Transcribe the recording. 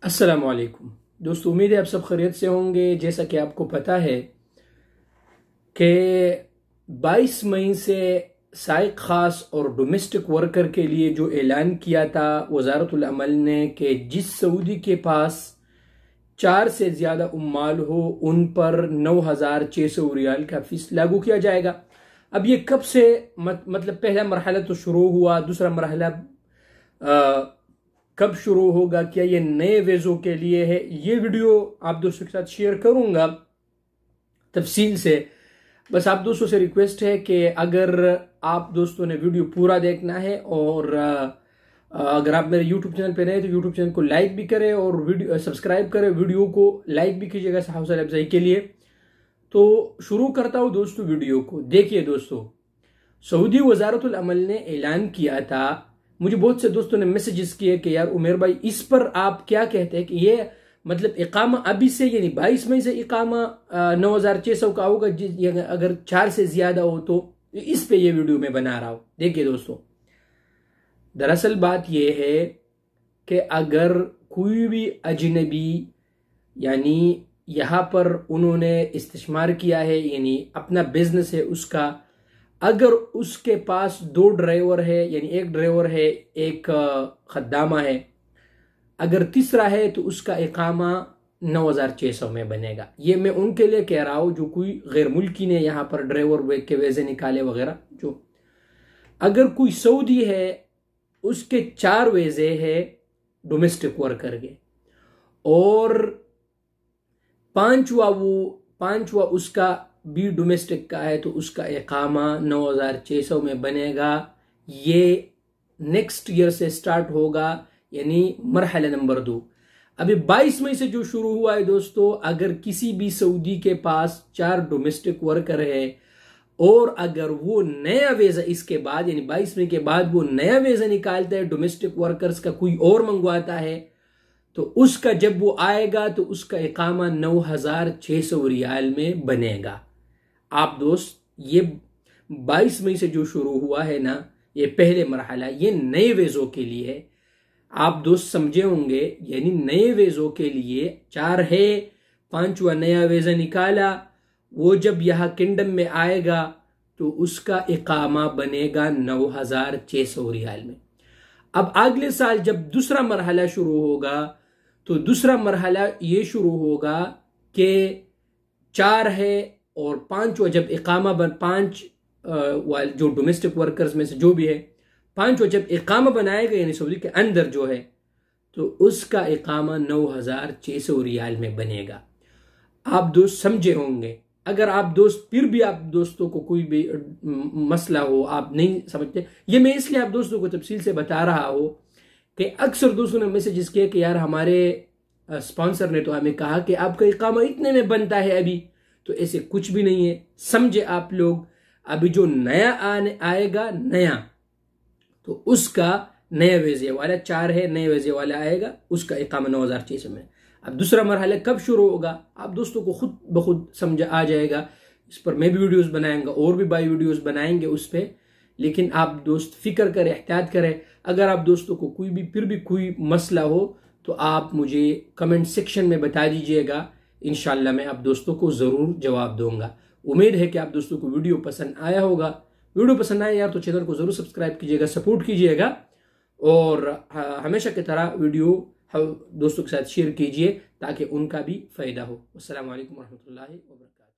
अस्सलाम वालेकुम दोस्तों, उम्मीद है आप सब खैरियत से होंगे। जैसा कि आपको पता है कि 22 मई से साइक खास और डोमेस्टिक वर्कर के लिए जो ऐलान किया था वजारतुल अमल ने कि जिस सऊदी के पास 4 से ज़्यादा उम्माल हो उन पर 9,600 रियाल का फीस लागू किया जाएगा। अब ये कब से मतलब पहला मरहला तो शुरू हुआ, दूसरा मरहला कब शुरू होगा, क्या ये नए वीज़ों के लिए है? ये वीडियो आप दोस्तों के साथ शेयर करूंगा तफसील से। बस आप दोस्तों से रिक्वेस्ट है कि अगर आप दोस्तों ने वीडियो पूरा देखना है और अगर आप मेरे यूट्यूब चैनल पे नए तो यूट्यूब चैनल को लाइक भी करें और वीडियो सब्सक्राइब करें, वीडियो को लाइक भी कीजिएगा हौसला अफजाई के लिए। तो शुरू करता हूँ दोस्तों वीडियो को। देखिए दोस्तों, सऊदी वजारतुल अमल ने ऐलान किया था। मुझे बहुत से दोस्तों ने मैसेजेस किए कि यार उमेर भाई इस पर आप क्या कहते हैं कि ये मतलब इकामा अभी से यानी 22 मई से इकामा 9,600 का होगा, अगर 4 से ज्यादा हो तो इस पे ये वीडियो मैं बना रहा हूं। देखिए दोस्तों, दरअसल बात यह है कि अगर कोई भी अजनबी यानी यहां पर उन्होंने इस्तेमाल किया है, यानी अपना बिजनेस है उसका, अगर उसके पास 2 ड्राइवर है यानी एक ड्राइवर है एक खद्दामा है, अगर तीसरा है तो उसका इकामा 9,600 में बनेगा। ये मैं उनके लिए कह रहा हूं जो कोई गैर मुल्की ने यहाँ पर ड्राइवर के वीज़े निकाले वगैरह। जो अगर कोई सऊदी है उसके 4 वीज़े है डोमेस्टिक वर्कर के और पांचवा उसका भी डोमेस्टिक का है तो उसका इकामा 9,600 में बनेगा। ये नेक्स्ट ईयर से स्टार्ट होगा यानी मरहला नंबर 2। अभी 22 मई से जो शुरू हुआ है दोस्तों, अगर किसी भी सऊदी के पास 4 डोमेस्टिक वर्कर है और अगर वो नया वीज़ा इसके बाद यानी 22 मई के बाद वो नया वीज़ा निकालता है डोमेस्टिक वर्कर्स का, कोई और मंगवाता है, तो उसका जब वो आएगा तो उसका इकामा 9,600 रियाल में बनेगा। आप दोस्त, ये 22 मई से जो शुरू हुआ है ना, ये पहले मरहला, ये नए वीज़ों के लिए है। आप दोस्त समझे होंगे, यानी नए वीज़ों के लिए 4 है, 5वां नया वीज़ा निकाला, वो जब यहाँ किंगडम में आएगा तो उसका इकामा बनेगा 9,600 रियाल में। अब अगले साल जब दूसरा मरहला शुरू होगा तो दूसरा मरहला ये शुरू होगा कि 4 है और 5वां जब इकामा बन 5 जो डोमेस्टिक वर्कर्स में से जो भी है 5वां जब इकामा बनाएगा यानी सऊदी के अंदर जो है तो उसका इकामा 9,600 रियाल में बनेगा। आप दोस्त समझे होंगे। अगर आप दोस्त फिर भी आप दोस्तों को कोई भी मसला हो, आप नहीं समझते, ये मैं इसलिए आप दोस्तों को तफसील से बता रहा हूं कि अक्सर दोस्तों ने मैसेजेस किए कि यार हमारे स्पॉन्सर ने तो हमें कहा कि आपका इकामा इतने में बनता है अभी, तो ऐसे कुछ भी नहीं है। समझे आप लोग, अभी जो नया आएगा नया तो उसका नया वीज़े वाला 4 है, नए वीज़े वाला आएगा उसका इकामा 9,600 में। अब दूसरा मरहला कब शुरू होगा आप दोस्तों को खुद ब खुद समझ आ जाएगा। इस पर मैं भी वीडियोस बनाएंगा और भी बाई वीडियोस बनाएंगे उस पर, लेकिन आप दोस्त फिक्र करें, एहतियात करें। अगर आप दोस्तों को कोई भी फिर भी कोई मसला हो तो आप मुझे कमेंट सेक्शन में बता दीजिएगा, इंशाल्लाह मैं आप दोस्तों को ज़रूर जवाब दूंगा। उम्मीद है कि आप दोस्तों को वीडियो पसंद आया होगा। वीडियो पसंद आया यार तो चैनल को ज़रूर सब्सक्राइब कीजिएगा, सपोर्ट कीजिएगा और हमेशा की तरह वीडियो दोस्तों के साथ शेयर कीजिए ताकि उनका भी फ़ायदा हो। अस्सलाम वालेकुम रहमतुल्लाहि व बरकातहू।